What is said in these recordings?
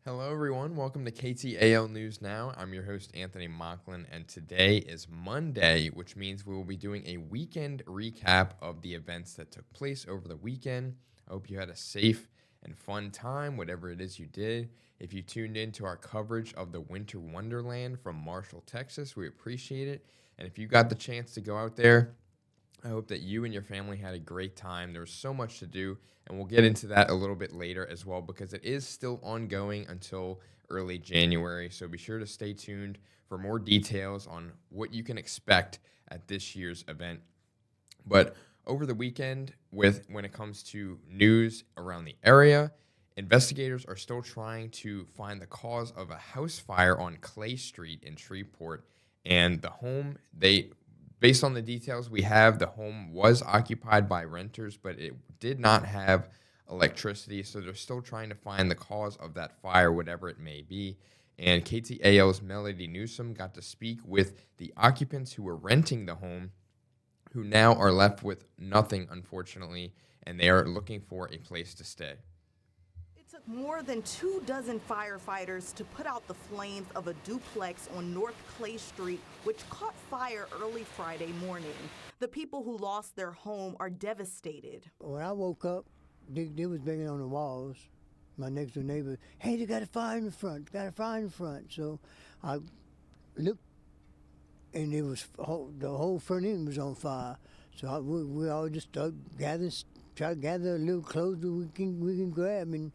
Hello, everyone. Welcome to KTAL News Now. I'm your host, Anthony Mocklin, and today is Monday, which means we will be doing a weekend recap of the events that took place over the weekend. I hope you had a safe and fun time, whatever it is you did. If you tuned in to our coverage of the Winter Wonderland from Marshall, Texas, we appreciate it. And if you got the chance to go out there, I hope that you and your family had a great time. There's so much to do, and we'll get into that a little bit later as well because it is still ongoing until early January. So be sure to stay tuned for more details on what you can expect at this year's event. But over the weekend, when it comes to news around the area, investigators are still trying to find the cause of a house fire on Clay Street in Shreveport. And the home, based on the details we have, the home was occupied by renters, but it did not have electricity. So they're still trying to find the cause of that fire, whatever it may be. And KTAL's Melody Newsom got to speak with the occupants who were renting the home, who now are left with nothing, unfortunately, and they are looking for a place to stay. It took more than 24 firefighters to put out the flames of a duplex on North Clay Street, which caught fire early Friday morning. The people who lost their home are devastated. When I woke up, they was banging on the walls. My next door neighbor, hey, they got a fire in the front, So I looked, and it was the whole front end was on fire. So we all just started try to gather a little clothes that we can grab and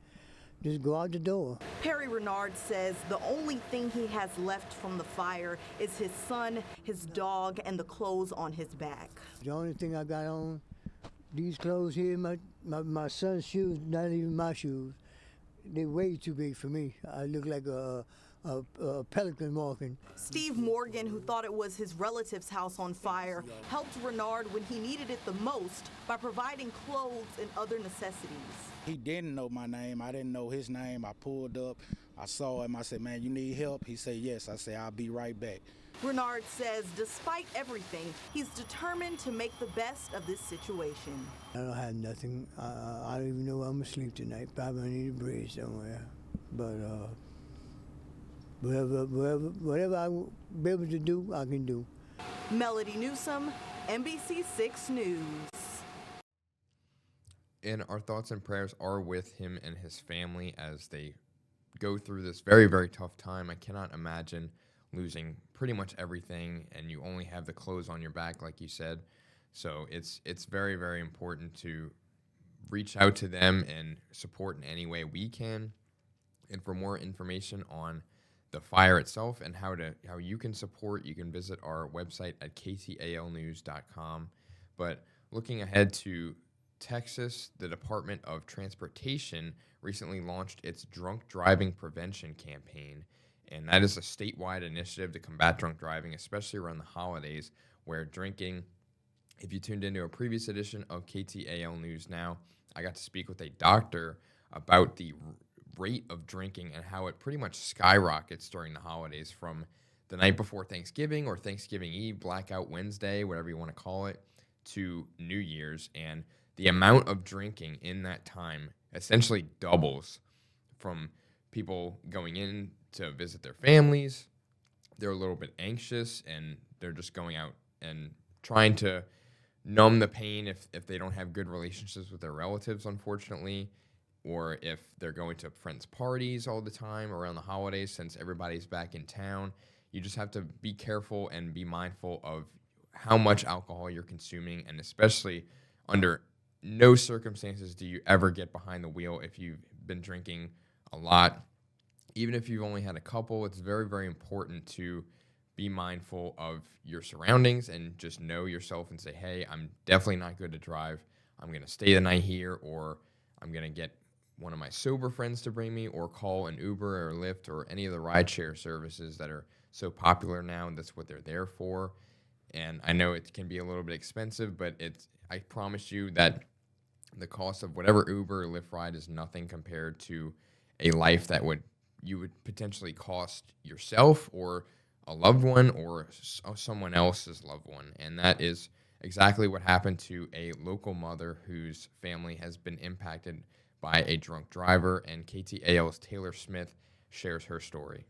just go out the door. Perry Renard says the only thing he has left from the fire is his son, his dog, and the clothes on his back. The only thing I got on, these clothes here, my son's shoes, not even my shoes. They're way too big for me. I look like a pelican walking. Steve Morgan, who thought it was his relative's house on fire, helped Renard when he needed it the most by providing clothes and other necessities. He didn't know my name. I didn't know his name. I pulled up. I saw him. I said, man, you need help? He said, yes. I said, I'll be right back. Renard says despite everything, he's determined to make the best of this situation. I don't have nothing. I don't even know where I'm going to sleep tonight. Probably need a bridge somewhere. But whatever I will be able to do, I can do. Melody Newsom, NBC6 News. And our thoughts and prayers are with him and his family as they go through this very, very tough time. I cannot imagine losing pretty much everything, and you only have the clothes on your back, like you said. So it's very, very important to reach out to them and support in any way we can. And for more information on the fire itself and how you can support, you can visit our website at ktalnews.com. But looking ahead to Texas, the Department of Transportation recently launched its drunk driving prevention campaign. And that is a statewide initiative to combat drunk driving, especially around the holidays, where drinking, if you tuned into a previous edition of KTAL News Now, I got to speak with a doctor about the rate of drinking and how it pretty much skyrockets during the holidays from the night before Thanksgiving or Thanksgiving Eve, Blackout Wednesday, whatever you want to call it, to New Year's. And the amount of drinking in that time essentially doubles from people going in to visit their families. They're a little bit anxious, and they're just going out and trying to numb the pain if they don't have good relationships with their relatives, unfortunately, or if they're going to friends' parties all the time around the holidays since everybody's back in town. You just have to be careful and be mindful of how much alcohol you're consuming, and especially under no circumstances do you ever get behind the wheel if you've been drinking a lot. Even if you've only had a couple, it's very, very important to be mindful of your surroundings and just know yourself and say, hey, I'm definitely not good to drive. I'm going to stay the night here, or I'm going to get one of my sober friends to bring me, or call an Uber or Lyft or any of the rideshare services that are so popular now, and that's what they're there for. And I know it can be a little bit expensive, but I promise you that the cost of whatever Uber or Lyft ride is nothing compared to a life that you would potentially cost yourself or a loved one or someone else's loved one. And that is exactly what happened to a local mother whose family has been impacted by a drunk driver. And KTAL's Taylor Smith shares her story.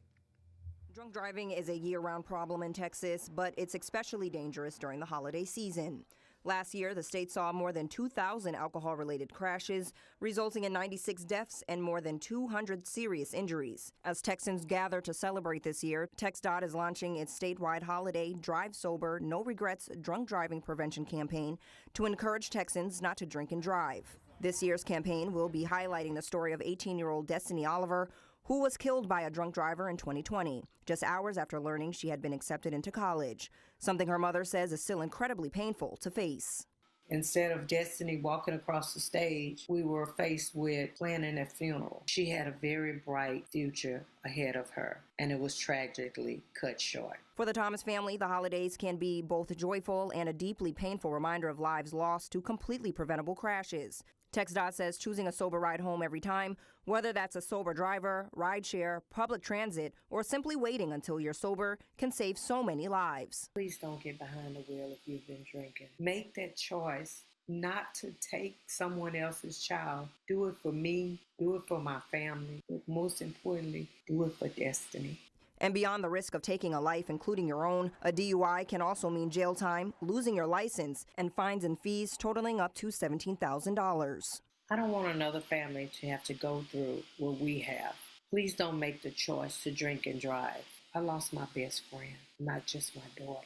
Drunk driving is a year-round problem in Texas, but it's especially dangerous during the holiday season. Last year, the state saw more than 2,000 alcohol-related crashes, resulting in 96 deaths and more than 200 serious injuries. As Texans gather to celebrate this year, TxDOT is launching its statewide holiday Drive Sober, No Regrets drunk driving prevention campaign to encourage Texans not to drink and drive. This year's campaign will be highlighting the story of 18-year-old Destiny Oliver, who was killed by a drunk driver in 2020, just hours after learning she had been accepted into college, something her mother says is still incredibly painful to face. Instead of Destiny walking across the stage, we were faced with planning a funeral. She had a very bright future ahead of her, and it was tragically cut short. For the Thomas family, the holidays can be both joyful and a deeply painful reminder of lives lost to completely preventable crashes. TxDOT says choosing a sober ride home every time, whether that's a sober driver, rideshare, public transit, or simply waiting until you're sober, can save so many lives. Please don't get behind the wheel if you've been drinking. Make that choice not to take someone else's child. Do it for me, do it for my family, but most importantly, do it for Destiny. And beyond the risk of taking a life, including your own, a DUI can also mean jail time, losing your license, and fines and fees totaling up to $17,000. I don't want another family to have to go through what we have. Please don't make the choice to drink and drive. I lost my best friend, not just my daughter.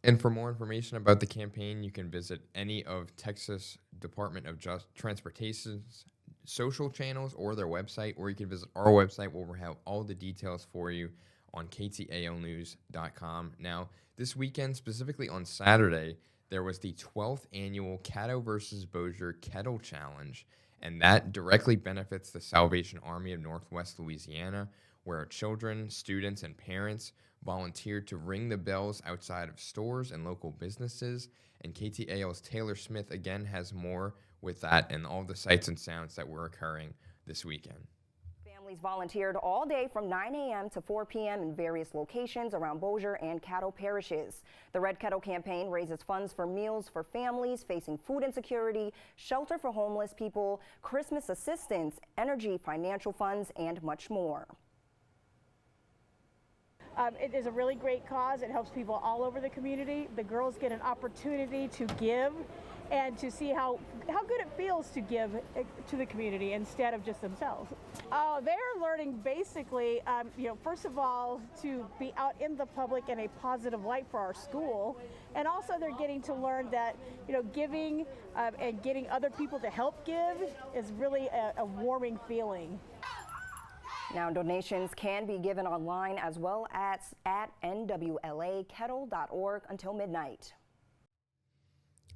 And for more information about the campaign, you can visit any of Texas Department of Transportation's social channels or their website, or you can visit our website where we'll have all the details for you on KTALnews.com. Now, this weekend, specifically on Saturday, there was the 12th Annual Caddo versus Bossier Kettle Challenge, and that directly benefits the Salvation Army of Northwest Louisiana, where children, students, and parents volunteered to ring the bells outside of stores and local businesses. And KTAL's Taylor Smith again has more with that and all the sights and sounds that were occurring this weekend. Families volunteered all day from 9 a.m. to 4 p.m. in various locations around Bossier and Caddo parishes. The Red Kettle campaign raises funds for meals for families facing food insecurity, shelter for homeless people, Christmas assistance, energy financial funds, and much more. It is a really great cause. It helps people all over the community. The girls get an opportunity to give and to see how good it feels to give to the community instead of just themselves. They're learning basically, first of all, to be out in the public in a positive light for our school. And also they're getting to learn that, giving and getting other people to help give is really a warming feeling. Now, donations can be given online as well as at nwlakettle.org until midnight.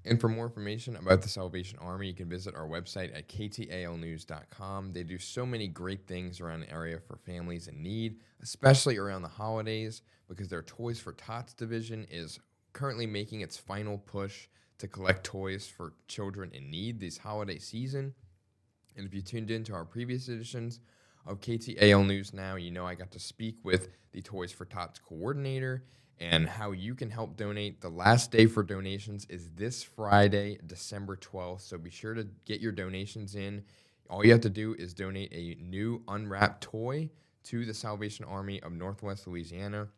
And for more information about the Salvation Army, you can visit our website at KTALnews.com. They do so many great things around the area for families in need, especially around the holidays, because their Toys for Tots division is currently making its final push to collect toys for children in need this holiday season. And if you tuned into our previous editions of KTAL News Now, you know I got to speak with the Toys for Tots coordinator and how you can help donate. The last day for donations is this Friday, December 12th, so be sure to get your donations in. All you have to do is donate a new unwrapped toy to the Salvation Army of Northwest Louisiana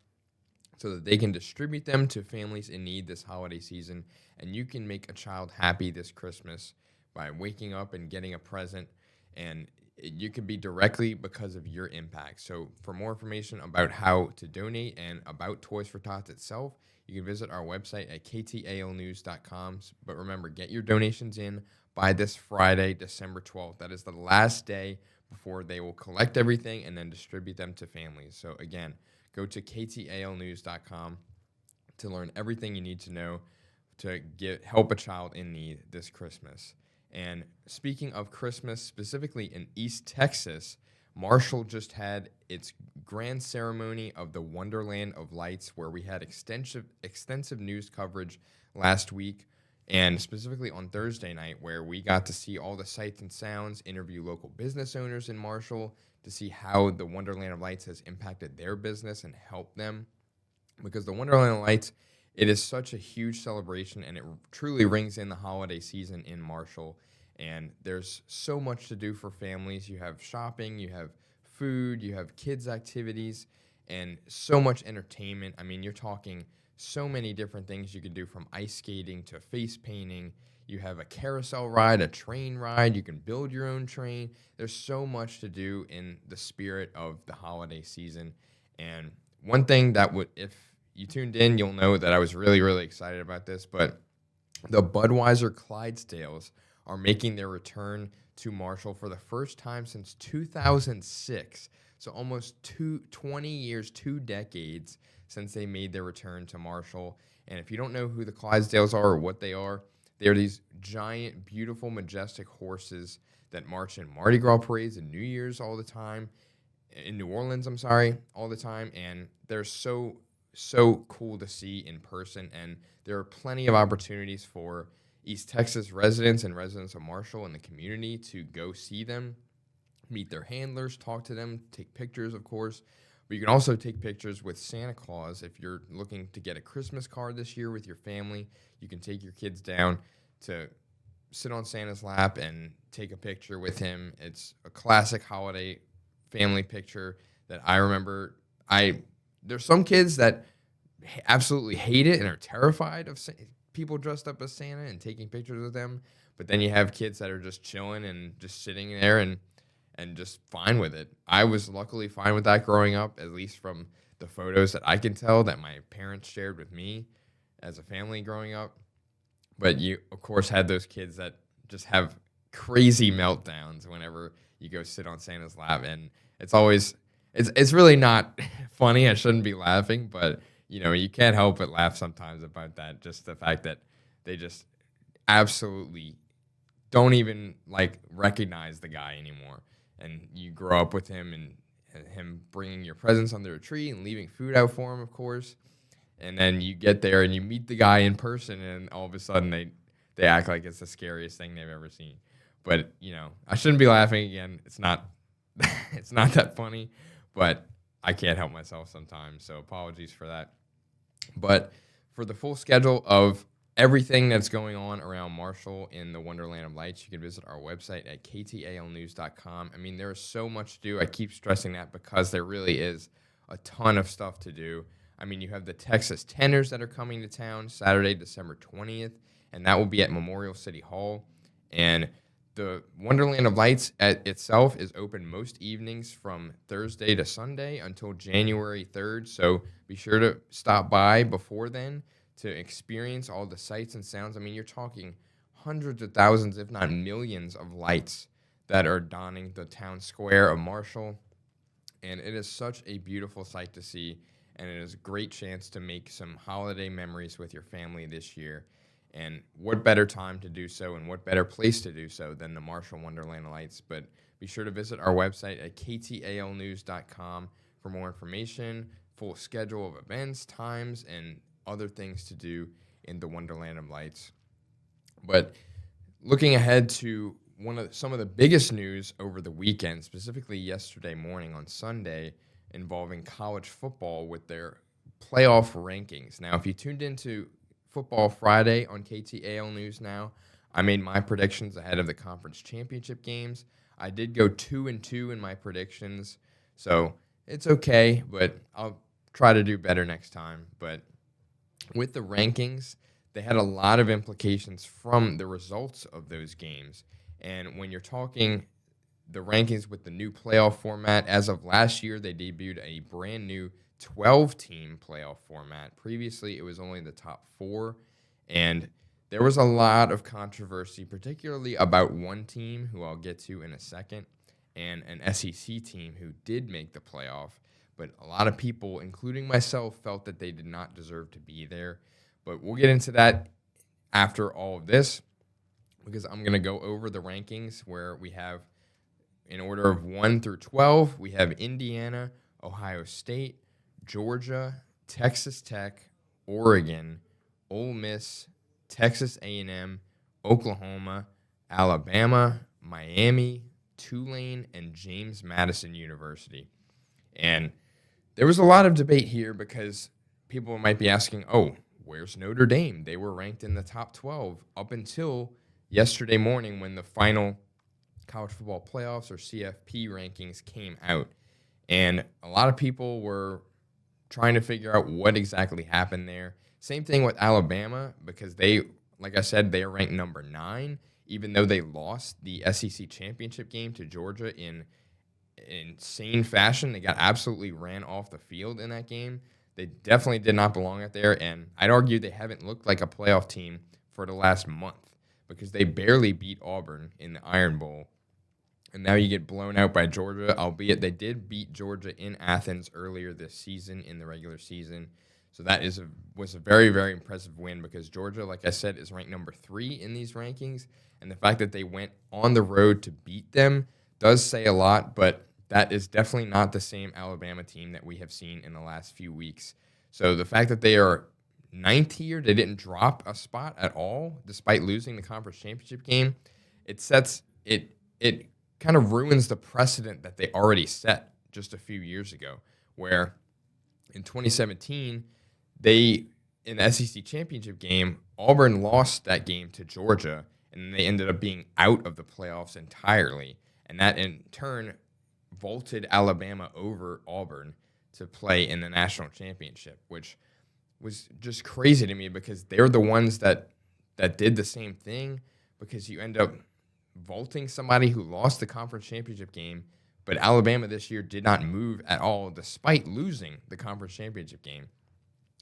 so that they can distribute them to families in need this holiday season, and you can make a child happy this Christmas by waking up and getting a present, and you could be directly because of your impact. So for more information about how to donate and about Toys for Tots itself, you can visit our website at KTALnews.com. But remember, get your donations in by this Friday, December 12th. That is the last day before they will collect everything and then distribute them to families. So again, go to KTALnews.com to learn everything you need to know to help a child in need this Christmas. And speaking of Christmas, specifically in East Texas, Marshall just had its grand ceremony of the Wonderland of Lights, where we had extensive news coverage last week, and specifically on Thursday night, where we got to see all the sights and sounds, interview local business owners in Marshall to see how the Wonderland of Lights has impacted their business and helped them. Because the Wonderland of Lights, it is such a huge celebration, and it truly rings in the holiday season in Marshall. And there's so much to do for families. You have shopping, you have food, you have kids' activities, and so much entertainment. I mean, you're talking so many different things you can do, from ice skating to face painting. You have a carousel ride, a train ride. You can build your own train. There's so much to do in the spirit of the holiday season. And one thing that would, if you tuned in, you'll know that I was really, really excited about this, but the Budweiser Clydesdales are making their return to Marshall for the first time since 2006. So almost 20 years, 2 decades since they made their return to Marshall. And if you don't know who the Clydesdales are or what they are these giant, beautiful, majestic horses that march in Mardi Gras parades and New Year's all the time, in New Orleans, all the time. And they're so cool to see in person. And there are plenty of opportunities for East Texas residents and residents of Marshall and the community to go see them, meet their handlers, talk to them, take pictures, of course. But you can also take pictures with Santa Claus. If you're looking to get a Christmas card this year with your family, you can take your kids down to sit on Santa's lap and take a picture with him. It's a classic holiday family picture that I remember. There's some kids that absolutely hate it and are terrified of people dressed up as Santa and taking pictures with them. But then you have kids that are just chilling and just sitting there and just fine with it. I was luckily fine with that growing up, at least from the photos that I can tell that my parents shared with me as a family growing up. But you, of course, had those kids that just have crazy meltdowns whenever you go sit on Santa's lap. And it's really not funny. I shouldn't be laughing, but, you can't help but laugh sometimes about that. Just the fact that they just absolutely don't even, recognize the guy anymore. And you grow up with him and him bringing your presents under a tree and leaving food out for him, of course. And then you get there and you meet the guy in person, and all of a sudden they act like it's the scariest thing they've ever seen. But, I shouldn't be laughing again. It's not it's not that funny, but I can't help myself sometimes. So apologies for that. But for the full schedule of everything that's going on around Marshall in the Wonderland of Lights, you can visit our website at KTALnews.com. I mean, there is so much to do. I keep stressing that because there really is a ton of stuff to do. I mean, you have the Texas Tenors that are coming to town Saturday, December 20th, and that will be at Memorial City Hall. And the Wonderland of Lights itself is open most evenings from Thursday to Sunday until January 3rd, so be sure to stop by before then to experience all the sights and sounds. I mean, you're talking hundreds of thousands, if not millions, of lights that are donning the town square of Marshall, and it is such a beautiful sight to see, and it is a great chance to make some holiday memories with your family this year. And what better time to do so, and what better place to do so than the Marshall Wonderland Lights. But be sure to visit our website at KTALnews.com for more information, full schedule of events, times, and other things to do in the Wonderland of Lights. But looking ahead to some of the biggest news over the weekend, specifically yesterday morning on Sunday, involving college football with their playoff rankings. Now, if you tuned into Football Friday on KTAL News Now, I made my predictions ahead of the conference championship games. I did go 2-2 in my predictions, so it's okay, but I'll try to do better next time. But with the rankings, they had a lot of implications from the results of those games. And when you're talking the rankings with the new playoff format, as of last year, they debuted a brand new 12-team playoff format. Previously, it was only the top 4, and there was a lot of controversy, particularly about one team, who I'll get to in a second, and an SEC team who did make the playoff. But a lot of people, including myself, felt that they did not deserve to be there. But we'll get into that after all of this, because I'm going to go over the rankings where we have, in order of 1 through 12, we have Indiana, Ohio State, Georgia, Texas Tech, Oregon, Ole Miss, Texas A&M, Oklahoma, Alabama, Miami, Tulane, and James Madison University. And there was a lot of debate here because people might be asking, oh, where's Notre Dame? They were ranked in the top 12 up until yesterday morning when the final college football playoffs or CFP rankings came out. And a lot of people were trying to figure out what exactly happened there. Same thing with Alabama, because they, like I said, they are ranked number 9, even though they lost the SEC championship game to Georgia in insane fashion. They got absolutely ran off the field in that game. They definitely did not belong out there, and I'd argue they haven't looked like a playoff team for the last month because they barely beat Auburn in the Iron Bowl. And now you get blown out by Georgia, albeit they did beat Georgia in Athens earlier this season in the regular season. So that was a very, very impressive win because Georgia, like I said, is ranked number 3 in these rankings. And the fact that they went on the road to beat them does say a lot, but that is definitely not the same Alabama team that we have seen in the last few weeks. So the fact that they are 9th here, they didn't drop a spot at all, despite losing the conference championship game, it kind of ruins the precedent that they already set just a few years ago, where in 2017, in the SEC championship game, Auburn lost that game to Georgia, and they ended up being out of the playoffs entirely. And that, in turn, vaulted Alabama over Auburn to play in the national championship, which was just crazy to me because they're the ones that did the same thing, because you end up vaulting somebody who lost the conference championship game, but Alabama this year did not move at all despite losing the conference championship game.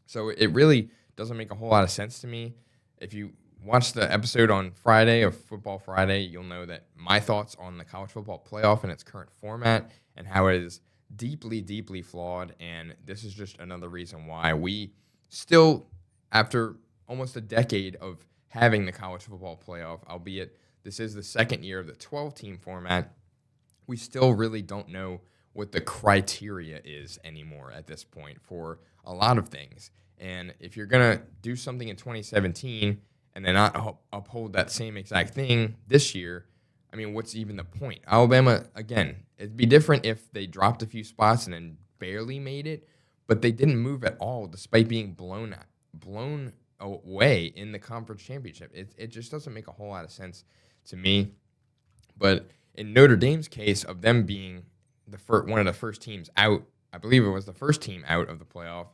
So it really doesn't make a whole lot of sense to me. If you watch the episode on Friday of Football Friday, you'll know that my thoughts on the college football playoff and its current format and how it is deeply, deeply flawed. And this is just another reason why we still, after almost a decade of having the college football playoff, albeit this is the second year of the 12-team format, we still really don't know what the criteria is anymore at this point for a lot of things. And if you're going to do something in 2017 and then not uphold that same exact thing this year, I mean, what's even the point? Alabama, again, it'd be different if they dropped a few spots and then barely made it, but they didn't move at all despite being blown away in the conference championship. It just doesn't make a whole lot of sense to me. But in Notre Dame's case of them being one of the first teams out, I believe it was the first team out of the playoff,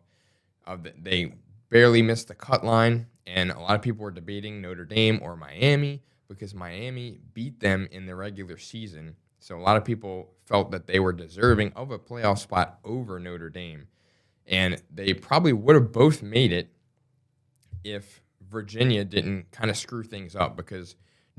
they barely missed the cut line, and a lot of people were debating Notre Dame or Miami because Miami beat them in the regular season. So a lot of people felt that they were deserving of a playoff spot over Notre Dame. And they probably would have both made it if Virginia didn't kind of screw things up, because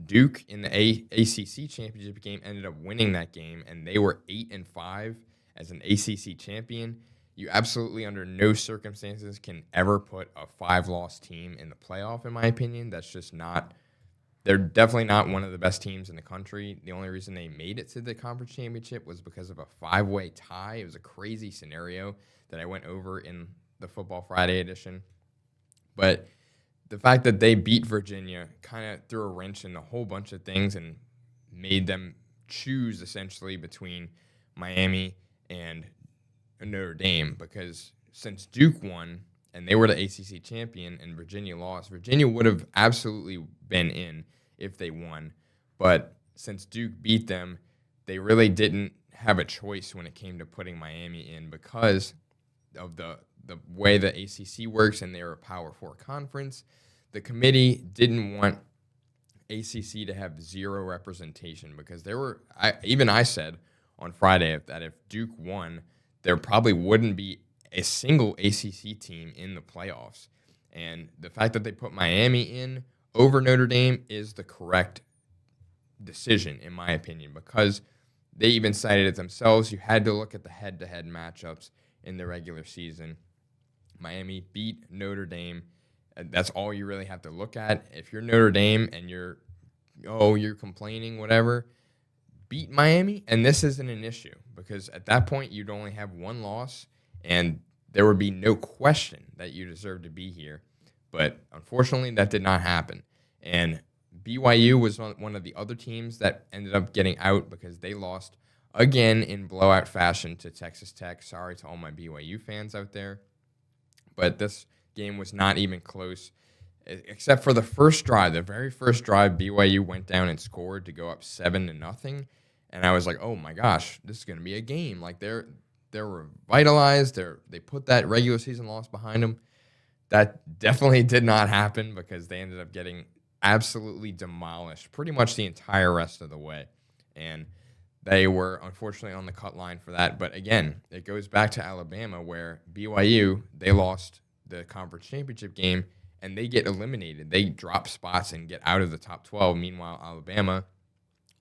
Duke in the ACC championship game ended up winning that game, and they were 8-5 as an ACC champion. You absolutely, under no circumstances, can ever put a 5-loss team in the playoff, in my opinion. That's just not – they're definitely not one of the best teams in the country. The only reason they made it to the conference championship was because of a 5-way tie. It was a crazy scenario that I went over in the Football Friday edition. But the fact that they beat Virginia kind of threw a wrench in a whole bunch of things and made them choose essentially between Miami and Notre Dame, because since Duke won and they were the ACC champion and Virginia lost, Virginia would have absolutely been in if they won. But since Duke beat them, they really didn't have a choice when it came to putting Miami in because of the way the ACC works, and they're a Power 4 conference. The committee didn't want ACC to have zero representation because I said on Friday that if Duke won, there probably wouldn't be a single ACC team in the playoffs. And the fact that they put Miami in over Notre Dame is the correct decision, in my opinion, because they even cited it themselves. You had to look at the head-to-head matchups in the regular season. Miami beat Notre Dame. That's all you really have to look at. If you're Notre Dame and you're complaining, whatever, beat Miami, and this isn't an issue because at that point you'd only have one loss, and there would be no question that you deserve to be here. But unfortunately, that did not happen. And BYU was one of the other teams that ended up getting out because they lost again in blowout fashion to Texas Tech. Sorry to all my BYU fans out there. But this game was not even close. except for the first drive, the very first drive, BYU went down and scored to go up 7-0. And I was like, oh my gosh, this is going to be a game. Like they're revitalized. They put that regular season loss behind them. That definitely did not happen because they ended up getting absolutely demolished pretty much the entire rest of the way. And they were unfortunately on the cut line for that. But again, it goes back to Alabama where BYU, they lost the conference championship game and they get eliminated. They drop spots and get out of the top 12. Meanwhile, Alabama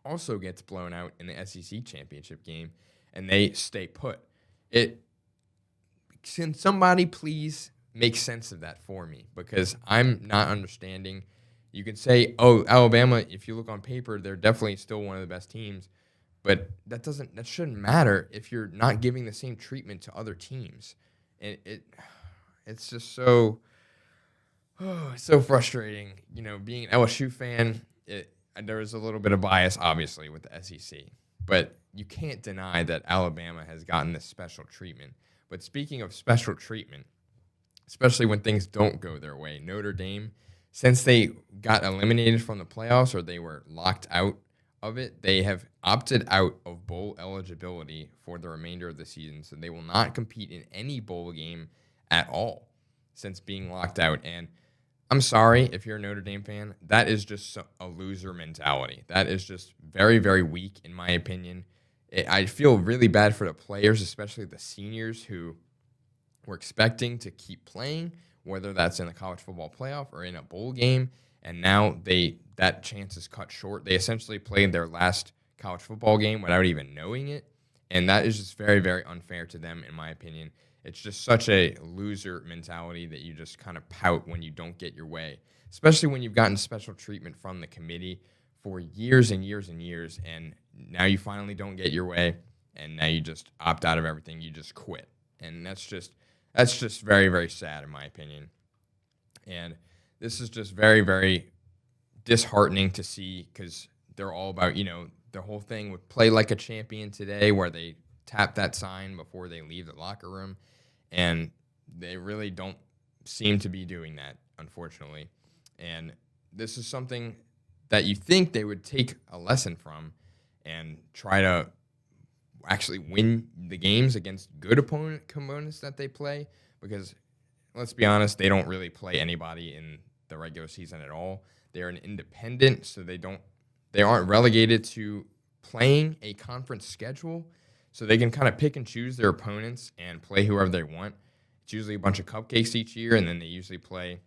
also gets blown out in the SEC championship game and they stay put. Can somebody please make sense of that for me? Because I'm not understanding. You can say, oh, Alabama, if you look on paper, they're definitely still one of the best teams. But that shouldn't matter if you're not giving the same treatment to other teams. And it's just so frustrating. You know, being an LSU fan, there is a little bit of bias, obviously, with the SEC. But you can't deny that Alabama has gotten this special treatment. But speaking of special treatment, especially when things don't go their way, Notre Dame, since they got eliminated from the playoffs or they were locked out of it, they have opted out of bowl eligibility for the remainder of the season. So they will not compete in any bowl game at all since being locked out. And I'm sorry if you're a Notre Dame fan, that is just a loser mentality. That is just very, very weak in my opinion. I feel really bad for the players, especially the seniors who were expecting to keep playing, whether that's in the college football playoff or in a bowl game, and now that chance is cut short. They essentially played their last college football game without even knowing it, and that is just very, very unfair to them, in my opinion. It's just such a loser mentality that you just kind of pout when you don't get your way, especially when you've gotten special treatment from the committee for years and years and years, and now you finally don't get your way, and now you just opt out of everything. You just quit, and that's just very, very sad in my opinion. And this is just very, very disheartening to see because they're all about, their whole thing with play like a champion today where they tap that sign before they leave the locker room. And they really don't seem to be doing that, unfortunately. And this is something that you think they would take a lesson from and try to actually win the games against good opponents that they play, because let's be honest, they don't really play anybody in the regular season at all. They're an independent, so they aren't relegated to playing a conference schedule, so they can kind of pick and choose their opponents and play whoever they want. It's usually a bunch of cupcakes each year, and then they usually play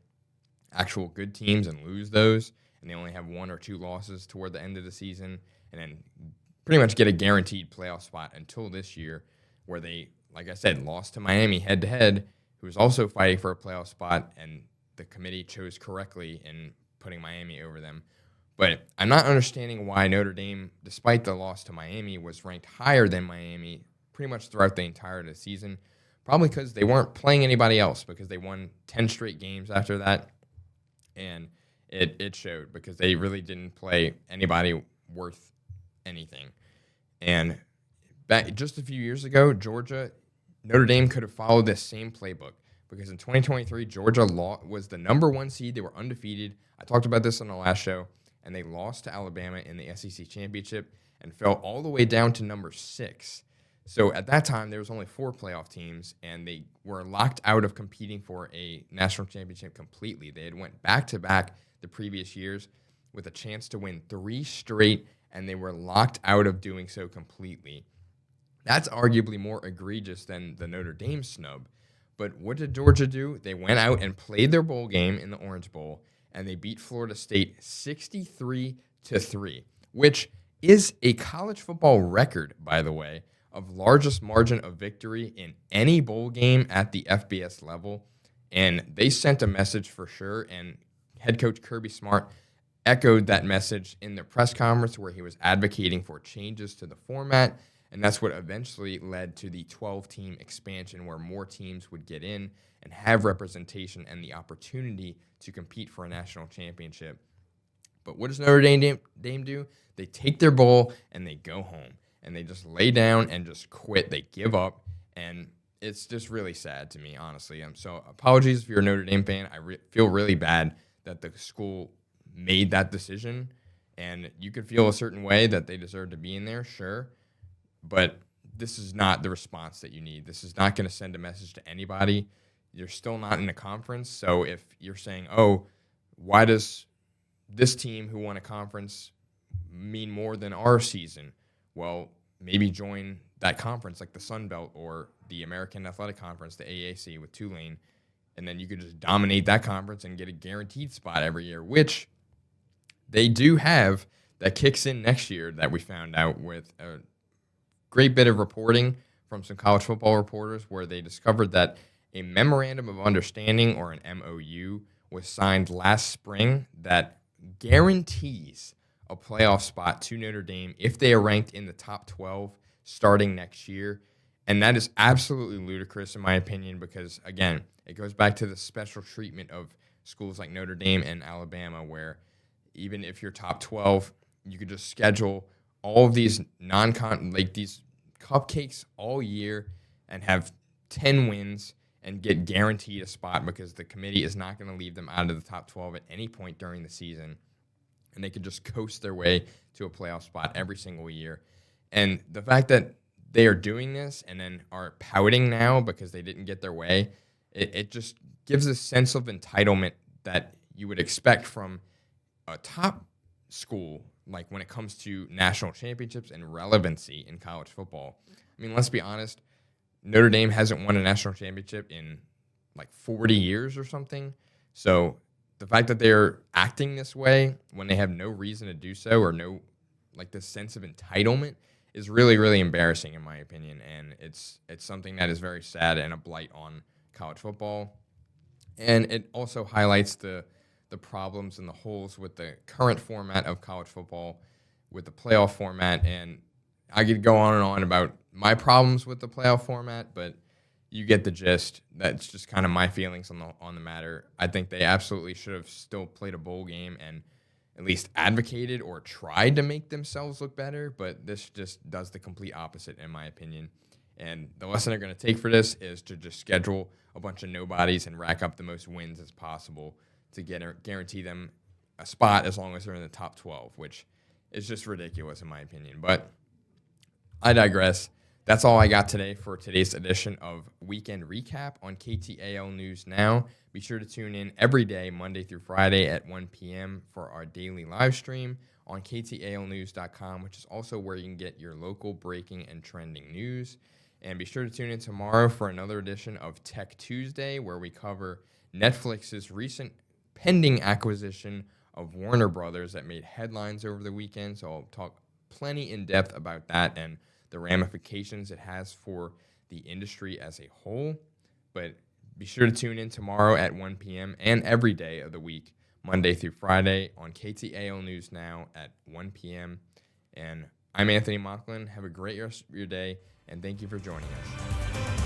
actual good teams and lose those, and they only have 1 or 2 losses toward the end of the season, and then pretty much get a guaranteed playoff spot until this year, where they, like I said, lost to Miami head-to-head, who was also fighting for a playoff spot, and the committee chose correctly in putting Miami over them. But I'm not understanding why Notre Dame, despite the loss to Miami, was ranked higher than Miami pretty much throughout the entire season. Probably because they weren't playing anybody else, because they won 10 straight games after that. And it showed because they really didn't play anybody worth anything. And back just a few years ago, Notre Dame could have followed this same playbook, because in 2023, Georgia was the number 1 seed. They were undefeated. I talked about this on the last show. And they lost to Alabama in the SEC championship and fell all the way down to number 6. So at that time, there was only 4 playoff teams, and they were locked out of competing for a national championship completely. They had went back-to-back the previous years with a chance to win 3 straight, and they were locked out of doing so completely. That's arguably more egregious than the Notre Dame snub. But what did Georgia do? They went out and played their bowl game in the Orange Bowl, and they beat Florida State 63-3, which is a college football record, by the way, of largest margin of victory in any bowl game at the FBS level. And they sent a message for sure, and head coach Kirby Smart echoed that message in the press conference where he was advocating for changes to the format, and that's what eventually led to the 12-team expansion, where more teams would get in and have representation and the opportunity to compete for a national championship. But what does Notre Dame do? They take their bowl and they go home, and they just lay down and just quit. They give up, and it's just really sad to me, honestly. So apologies if you're a Notre Dame fan. I feel really bad that the school made that decision. And you could feel a certain way that they deserve to be in there, sure. But this is not the response that you need. This is not going to send a message to anybody. You're still not in a conference. So if you're saying, oh, why does this team who won a conference mean more than our season? Well, maybe join that conference like the Sun Belt or the American Athletic Conference, the AAC with Tulane, and then you could just dominate that conference and get a guaranteed spot every year, which they do have that kicks in next year that we found out with a great bit of reporting from some college football reporters where they discovered that a memorandum of understanding, or an MOU, was signed last spring that guarantees a playoff spot to Notre Dame if they are ranked in the top 12 starting next year. And that is absolutely ludicrous in my opinion because, again, it goes back to the special treatment of schools like Notre Dame and Alabama where even if you're top 12, you could just schedule all of these these cupcakes all year and have 10 wins and get guaranteed a spot because the committee is not going to leave them out of the top 12 at any point during the season. And they could just coast their way to a playoff spot every single year. And the fact that they are doing this and then are pouting now because they didn't get their way, it just gives a sense of entitlement that you would expect from a top school, like when it comes to national championships and relevancy in college football. I mean, let's be honest, Notre Dame hasn't won a national championship in like 40 years or something. So the fact that they're acting this way when they have no reason to do so or no, like, this sense of entitlement is really, really embarrassing in my opinion. And it's something that is very sad and a blight on college football. And it also highlights the problems and the holes with the current format of college football, with the playoff format. And I could go on and on about my problems with the playoff format, but you get the gist. That's just kind of my feelings on the matter. I think they absolutely should have still played a bowl game and at least advocated or tried to make themselves look better, but this just does the complete opposite in my opinion. And the lesson they're going to take for this is to just schedule a bunch of nobodies and rack up the most wins as possible to guarantee them a spot as long as they're in the top 12, which is just ridiculous in my opinion. But I digress. That's all I got today for today's edition of Weekend Recap on KTAL News Now. Be sure to tune in every day, Monday through Friday at 1 p.m. for our daily live stream on KTALnews.com, which is also where you can get your local breaking and trending news. And be sure to tune in tomorrow for another edition of Tech Tuesday, where we cover Netflix's recent pending acquisition of Warner Brothers that made headlines over the weekend. So I'll talk plenty in depth about that and the ramifications it has for the industry as a whole. But be sure to tune in tomorrow at 1 p.m. and every day of the week, Monday through Friday, on KTAL News Now at 1 p.m. And I'm Anthony Mocklin. Have a great rest of your day, and thank you for joining us.